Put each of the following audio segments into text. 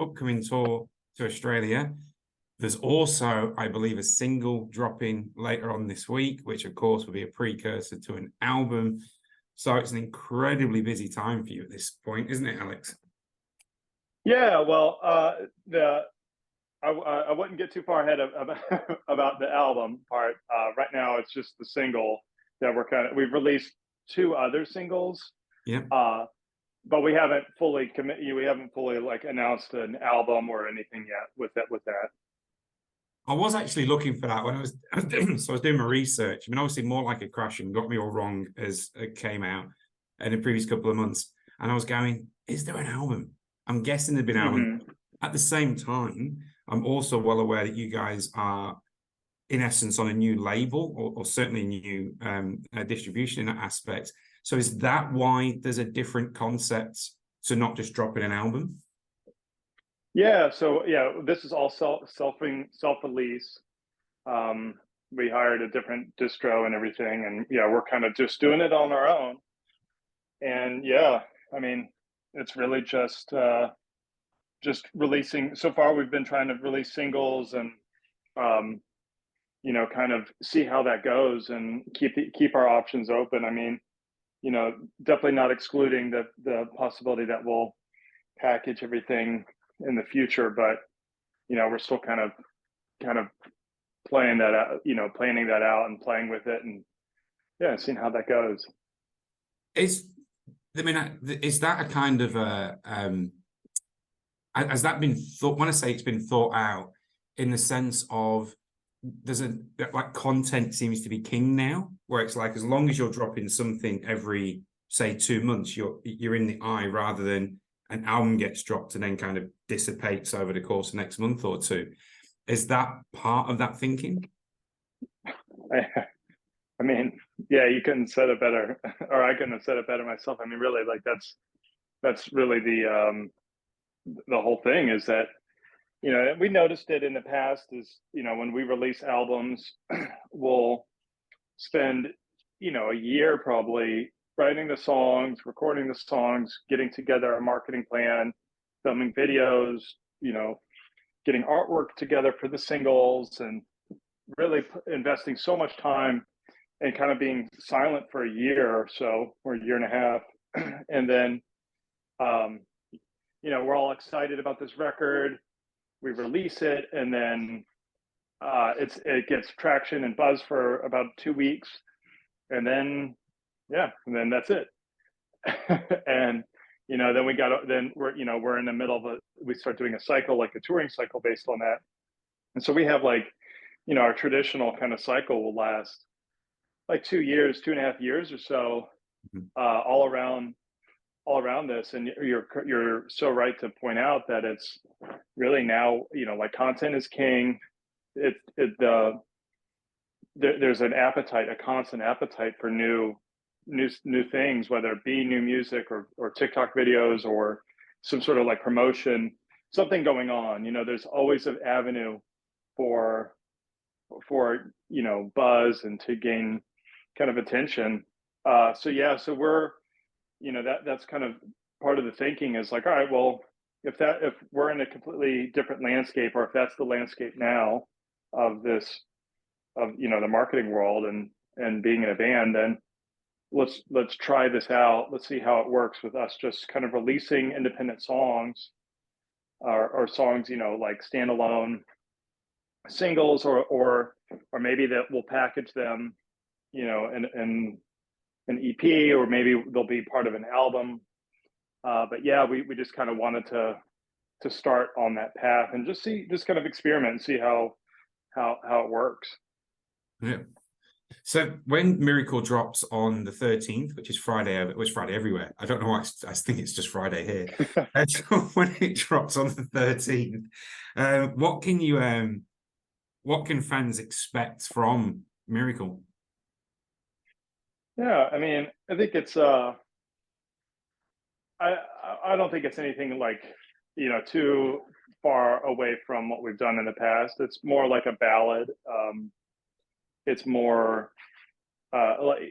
upcoming tour to Australia. There's also, I believe, a single dropping later on this week, which of course will be a precursor to an album. So it's an incredibly busy time for you at this point, isn't it, Alex? Yeah, well, I wouldn't get too far ahead about the album part. Right now, it's just the single that we've released 2 other singles. Yeah. But we haven't fully like announced an album or anything yet with that. I was actually looking for that when I was doing my research. I mean, obviously, More Like a Crashing got me all wrong as it came out in the previous couple of months, and I was going, "Is there an album?" I'm guessing there'd been an album. At the same time, I'm also well aware that you guys are, in essence, on a new label or certainly new distribution in that aspect. So is that why there's a different concept to not just dropping an album? Yeah, so yeah, this is all self-release. We hired a different distro and everything, and yeah, we're kind of just doing it on our own. And yeah, I mean, it's really just releasing. So far, we've been trying to release singles and kind of see how that goes and keep our options open. I mean, definitely not excluding the possibility that we'll package everything in the future, but we're still kind of playing that out, planning that out and playing with it, and yeah, seeing how that goes. Is that a kind of has that been thought? When I say it's been thought out, in the sense of like content seems to be king now, where it's like as long as you're dropping something every, say, 2 months, you're in the eye, rather than an album gets dropped and then kind of dissipates over the course of the next month or two. Is that part of that thinking? I mean, yeah, you couldn't have said it better, or I couldn't have said it better myself. I mean, really, like that's really the whole thing, is that we noticed it in the past is when we release albums, we'll spend a year probably writing the songs, recording the songs, getting together a marketing plan, filming videos, getting artwork together for the singles, and really investing so much time and kind of being silent for a year or so, or a year and a half. And then we're all excited about this record, we release it, and then it gets traction and buzz for about 2 weeks, and then that's it. And then we're in the middle of we start doing a cycle, like a touring cycle based on that. And so we have like our traditional kind of cycle will last like 2 years, 2.5 years or so, all around this. And you're so right to point out that it's really now, like, content is king. There's an appetite, a constant appetite for new things, whether it be new music or TikTok videos or some sort of like promotion, something going on. There's always an avenue for buzz and to gain kind of attention. So we're that's kind of part of the thinking, is like, all right, well, if we're in a completely different landscape, or if that's the landscape now of the marketing world and being in a band, then let's try this out. Let's see how it works with us just kind of releasing independent songs, or songs, like standalone singles, or maybe that we'll package them, in an EP, or maybe they'll be part of an album. But yeah, we just kind of wanted to start on that path and just kind of experiment and see how it works. Yeah. So when Miracle drops on the 13th, which is Friday, it's Friday everywhere. I don't know why, I think it's just Friday here. So when it drops on the 13th, what can fans expect from Miracle? Yeah, I mean, I think it's I don't think it's anything like too far away from what we've done in the past. It's more like a ballad. It's more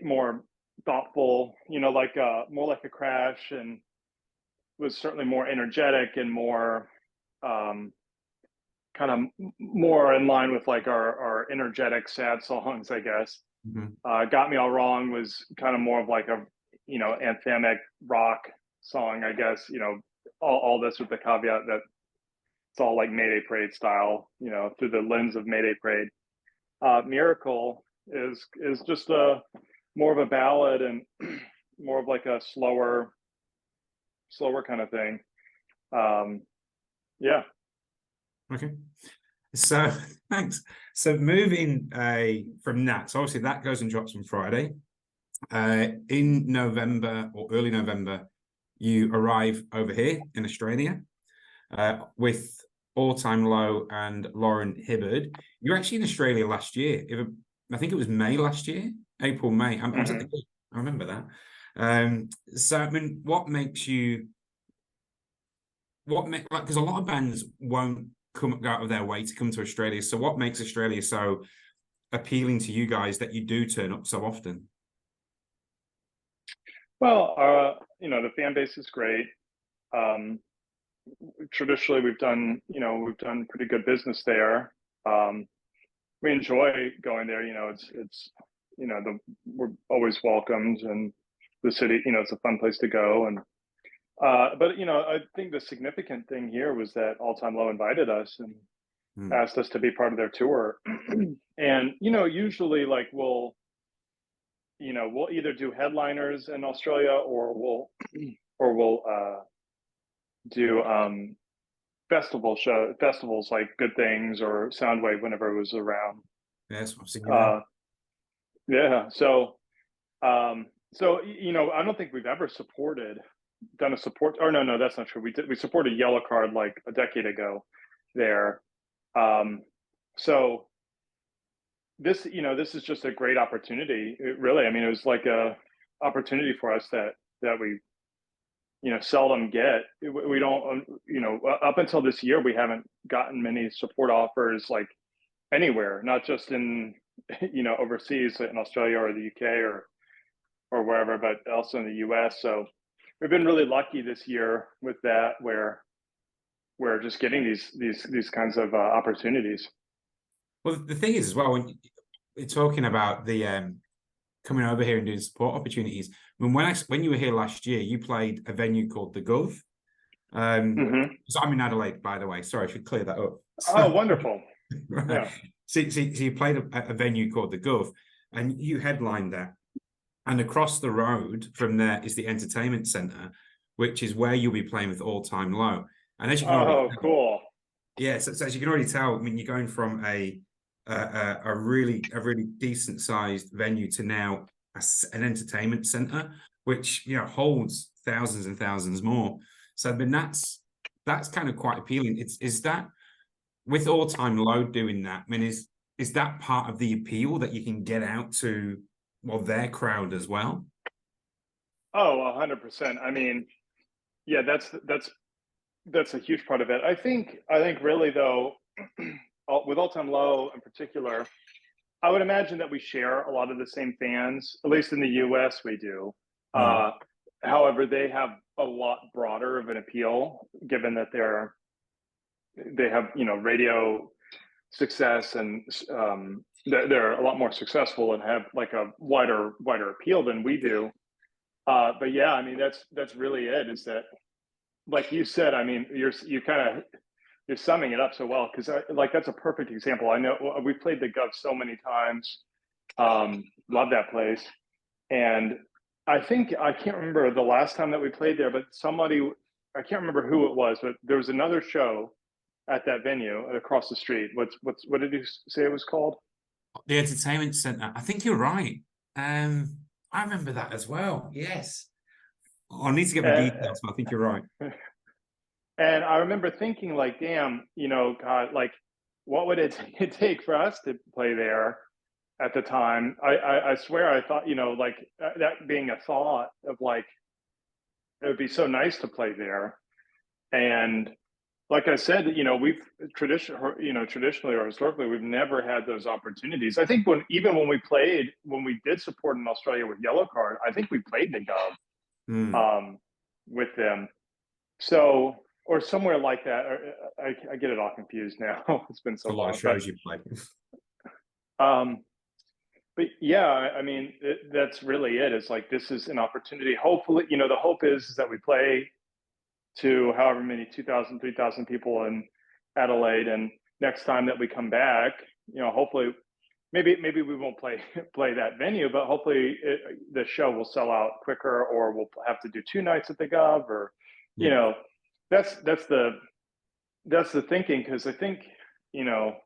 more thoughtful, like more like a Crash, and was certainly more energetic and more kind of more in line with like our energetic sad songs, I guess. Got Me All Wrong was kind of more of like a, you know, anthemic rock song, I guess. You know, all this with the caveat that it's all like Mayday Parade style, you know, through the lens of Mayday Parade. Miracle is just a more of a ballad and more of like a slower kind of thing. Yeah. Okay. So thanks. So moving from that, so obviously that goes and drops on Friday. In November or early November, you arrive over here in Australia with All Time Low and Lauren Hibbard. You were actually in Australia last year. I think it was May last year, April, May. I remember that. So I mean, what makes you? Because a lot of bands won't come out of their way to come to Australia. So what makes Australia so appealing to you guys that you do turn up so often? Well, you know, the fan base is great. Traditionally, we've done pretty good business there. We enjoy going there. You know, it's you know, we're always welcomed, and the city, you know, it's a fun place to go. And but you know, I think the significant thing here was that All Time Low invited us and asked us to be part of their tour. And you know, usually like we'll either do headliners in Australia or we'll do festivals like Good Things or Soundwave whenever it was around. Yes, I've seen yeah. So you know, I don't think we've ever done a support. Or no, that's not true. We supported Yellow Card like a decade ago there. So this, you know, this is just a great opportunity. I mean, it was like a opportunity for us that we, you know, seldom get. We don't, you know, up until this year, we haven't gotten many support offers like anywhere, not just in, you know, overseas in Australia or the UK or wherever, but also in the US. So we've been really lucky this year with that, where we're just getting these kinds of opportunities. Well, the thing is as well, when you're talking about the coming over here and doing support opportunities, I mean, when you were here last year, you played a venue called the Gov. So I'm in Adelaide, by the way. Sorry, I should clear that up. Oh, wonderful. Right. Yeah. So you played a venue called the Gov, and you headlined that. And across the road from there is the entertainment centre, which is where you'll be playing with All Time Low. And as you can already tell, cool. Yeah, so as you can already tell, I mean, you're going from a really decent sized venue to now an entertainment centre, which, you know, holds thousands and thousands more. So I mean, that's kind of quite appealing. Is that with All Time Low doing that? I mean, is that part of the appeal that you can get out to, well, their crowd as well? Oh, 100%. I mean, yeah, that's a huge part of it. I think really though, with All Time Low in particular, I would imagine that we share a lot of the same fans. At least in the US, we do. However, they have a lot broader of an appeal, given that they have, you know, radio success, and they're a lot more successful and have like a wider appeal than we do. But yeah, I mean, that's really it. Is that, like you said, I mean, you're summing it up so well, because like that's a perfect example. I know we played the Gov so many times. Love that place, and I can't remember the last time that we played there, but I can't remember who it was, but there was another show at that venue across the street. What did you say it was called? The entertainment centre. I think you're right. I remember that as well. Yes. I need to get the details, but I think you're right. And I remember thinking, like, damn, you know, God, like, what would it take for us to play there at the time? I swear I thought, you know, like that being a thought of like, it would be so nice to play there. And like I said, you know, traditionally or historically, we've never had those opportunities. I think when we did support in Australia with Yellow Card, I think we played the Gov with them. So or somewhere like that. Or, I get it all confused now. It's been so A lot of long, but shows you play. um, but yeah, I mean, that's really it. It's like, this is an opportunity. Hopefully, you know, the hope is that we play to however many 2,000, 3,000 people in Adelaide, and next time that we come back, you know, hopefully, maybe we won't play that venue, but hopefully the show will sell out quicker, or we'll have to do 2 nights at the Gov, or you Yeah. know, that's the thinking, because I think, you know,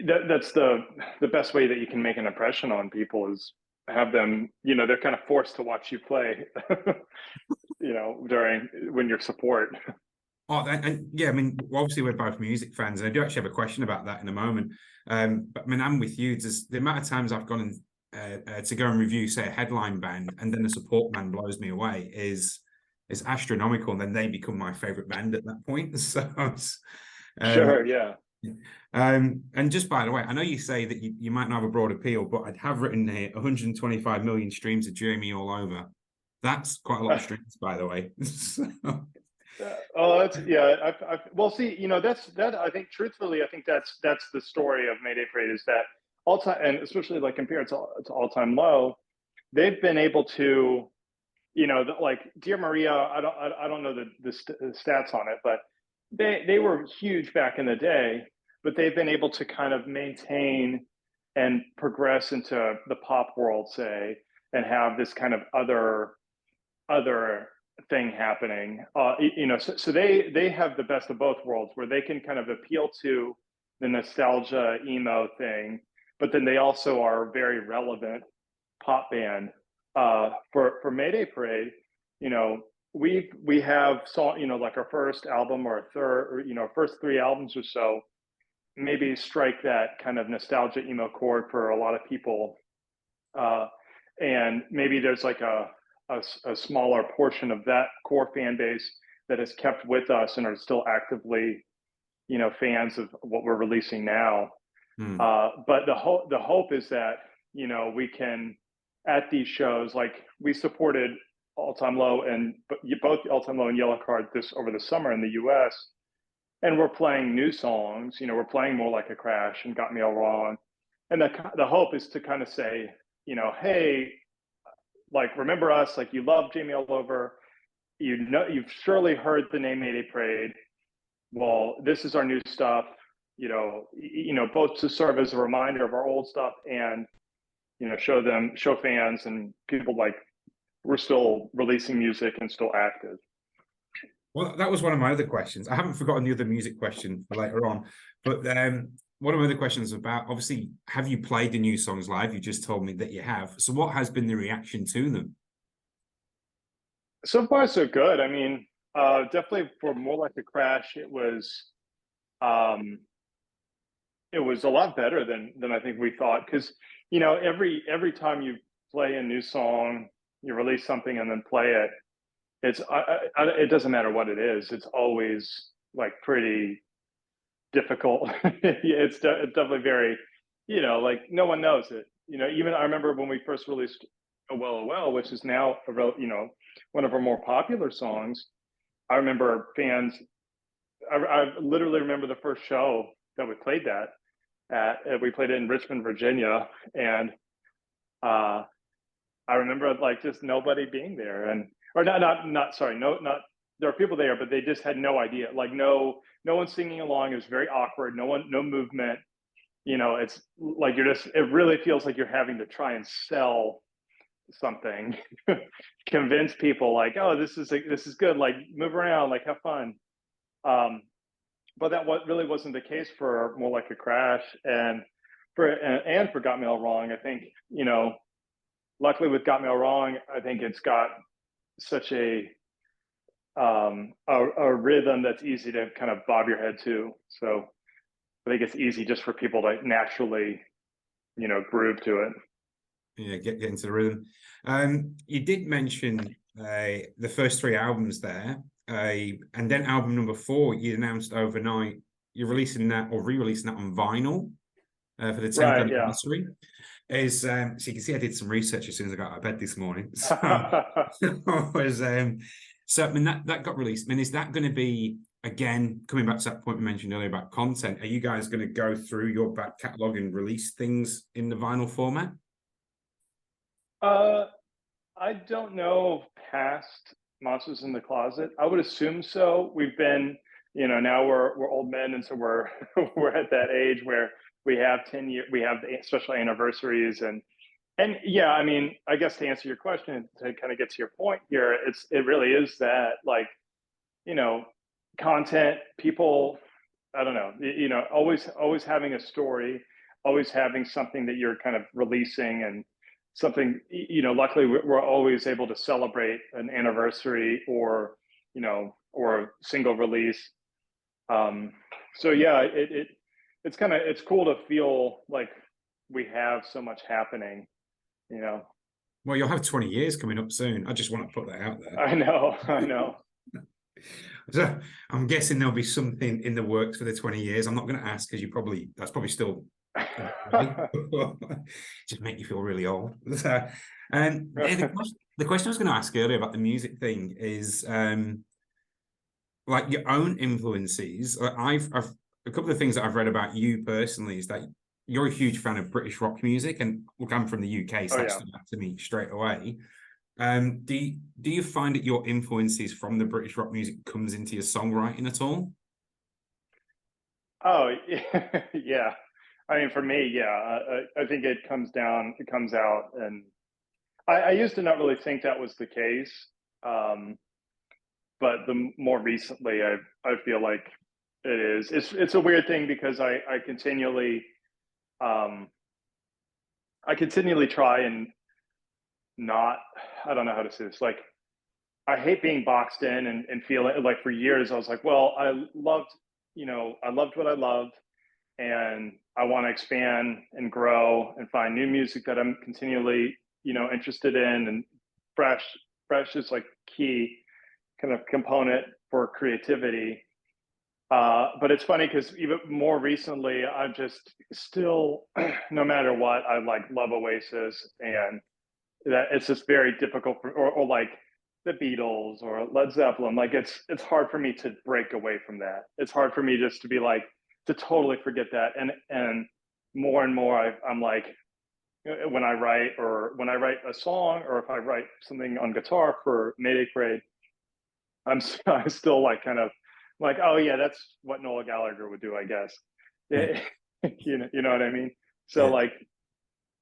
that's the best way that you can make an impression on people, is have them, you know, they're kind of forced to watch you play, you know, when you're support. Oh, and yeah, I mean, obviously we're both music fans, and I do actually have a question about that in a moment. But I mean, I'm with you. There's the amount of times I've gone to go and review, say, a headline band, and then a support band blows me away is astronomical, and then they become my favorite band at that point. So, Sure, yeah. and just by the way, I know you say that you might not have a broad appeal, but I'd have written here 125 million streams of Jamie All Over. That's quite a lot of streams, by the way. So. Oh, that's yeah. Well, see, you know, that. I think, truthfully, I think that's the story of Mayday Parade, is that all time, and especially like compared to All Time Low, they've been able to, you know, like Dear Maria. I don't know the stats on it, but they were huge back in the day, but they've been able to kind of maintain and progress into the pop world, say, and have this kind of other thing happening. You know, so they have the best of both worlds, where they can kind of appeal to the nostalgia emo thing, but then they also are a very relevant pop band. For Mayday Parade, you know, we have saw, you know, like our first album, or you know, first 3 albums or so, maybe strike that kind of nostalgia emo chord for a lot of people, and maybe there's like a smaller portion of that core fan base that has kept with us and are still actively, you know, fans of what we're releasing now. But the hope is that, you know, we can, at these shows, like we supported All Time Low and both All Time Low and Yellow Card over the summer in the US, and we're playing new songs. You know, we're playing More Like a Crash and Got Me All Wrong, and the hope is to kind of say, you know, hey, like, remember us, like, you love Jamie All Over, you know, you've surely heard the name Mayday Parade. Well, this is our new stuff, you know, both to serve as a reminder of our old stuff, and, you know, show fans and people, like, we're still releasing music and still active. Well, that was one of my other questions. I haven't forgotten the other music question for later on, but one of my other questions about, obviously, have you played the new songs live? You just told me that you have. So what has been the reaction to them? So far, so good. I mean, definitely for More Like a Crash, it was a lot better than I think we thought. Because, you know, every time you play a new song, you release something and then play it, it doesn't matter what it is. It's always like pretty difficult. It's definitely very, you know, like no one knows it. You know, even I remember when we first released "Oh Well, Oh Well," which is now you know, one of our more popular songs. I remember fans. I literally remember the first show that we played that at. We played it in Richmond, Virginia, and I remember like just nobody being there, and or not sorry, not there are people there, but they just had no idea. Like no one singing along. It was very awkward. No movement. You know, it's like it really feels like you're having to try and sell something, convince people like, oh, this is good. Like move around, like have fun. But that really wasn't the case for More Like a Crash, and for Got Me All Wrong. I think, you know, luckily with Got Me All Wrong, I think it's got such a rhythm that's easy to kind of bob your head to. So I think it's easy just for people to naturally, you know, groove to it. Yeah, get into the rhythm. You did mention the first 3 albums there, and then album number 4 you announced overnight you're releasing that, or re-releasing that, on vinyl for the 10th anniversary. So you can see I did some research as soon as I got out of bed this morning. So So, I mean, that got released. I mean, is that going to be, again, coming back to that point we mentioned earlier about content, are you guys going to go through your back catalogue and release things in the vinyl format? I don't know past Monsters in the Closet. I would assume so. We've been, now we're old men, and so we're we're at that age where we have 10 year, we have the special anniversaries, and yeah, I mean, I guess to answer your question, to kind of get to your point here, it really is that, like, you know, content, people, I don't know, always having a story, always having something that you're kind of releasing, and something, luckily we're always able to celebrate an anniversary, or a single release. So yeah, it's cool to feel like we have so much happening, you know. Well, you'll have 20 years coming up soon. I just want to put that out there. I know. So I'm guessing there'll be something in the works for the 20 years. I'm not going to ask because that's probably still just make you feel really old. So, the question I was going to ask earlier about the music thing is like your own influences. I've a couple of things that I've read about you personally is that you're a huge fan of British rock music, and look, I'm from the UK, so that stood out to me straight away. Do you find that your influences from the British rock music comes into your songwriting at all? Oh, yeah. I mean, for me, yeah, I think it comes out, and I used to not really think that was the case, but the more recently, I feel like it is. It's a weird thing because um, I continually try and not, I don't know how to say this, like, I hate being boxed in, and feel like for years I was like, well, I loved what I loved, and I want to expand and grow and find new music that I'm continually, interested in, and fresh is like key kind of component for creativity. But it's funny because even more recently, I'm just still, no matter what, I like love Oasis, and that it's just very difficult or like the Beatles or Led Zeppelin. Like it's hard for me to break away from that. It's hard for me just to be like, to totally forget that. And more and more, I'm like, when I write a song, or if I write something on guitar for Mayday Parade, I'm still like kind of like, oh yeah, that's what Noel Gallagher would do, I guess. Yeah, You know what I mean? So yeah. like,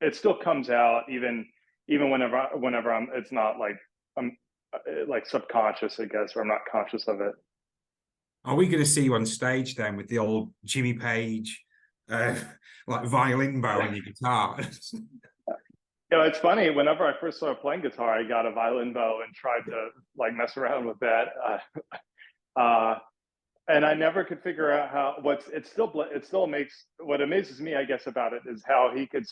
it still comes out, even whenever it's not like I'm like subconscious, I guess, or I'm not conscious of it. Are we going to see you on stage then with the old Jimmy Page, uh, like violin bow on your guitar? It's funny. Whenever I first started playing guitar, I got a violin bow and tried to like mess around with that. Uh, and I never could figure out how. It still makes, what amazes me, I guess, about it is how he could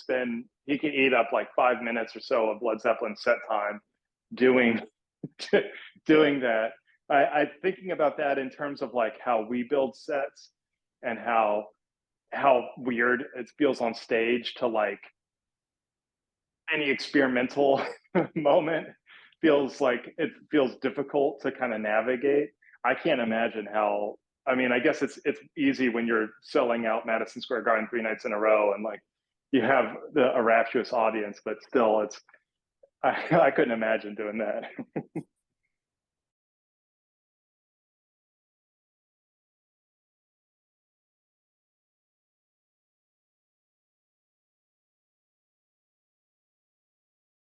eat up like 5 minutes or so of Led Zeppelin set time doing doing that. I thinking about that in terms of like how we build sets, and how weird it feels on stage to like any experimental moment feels difficult to kind of navigate. I can't imagine how. I mean, I guess it's easy when you're selling out Madison Square Garden 3 nights in a row, and like you have a rapturous audience, but still, I couldn't imagine doing that.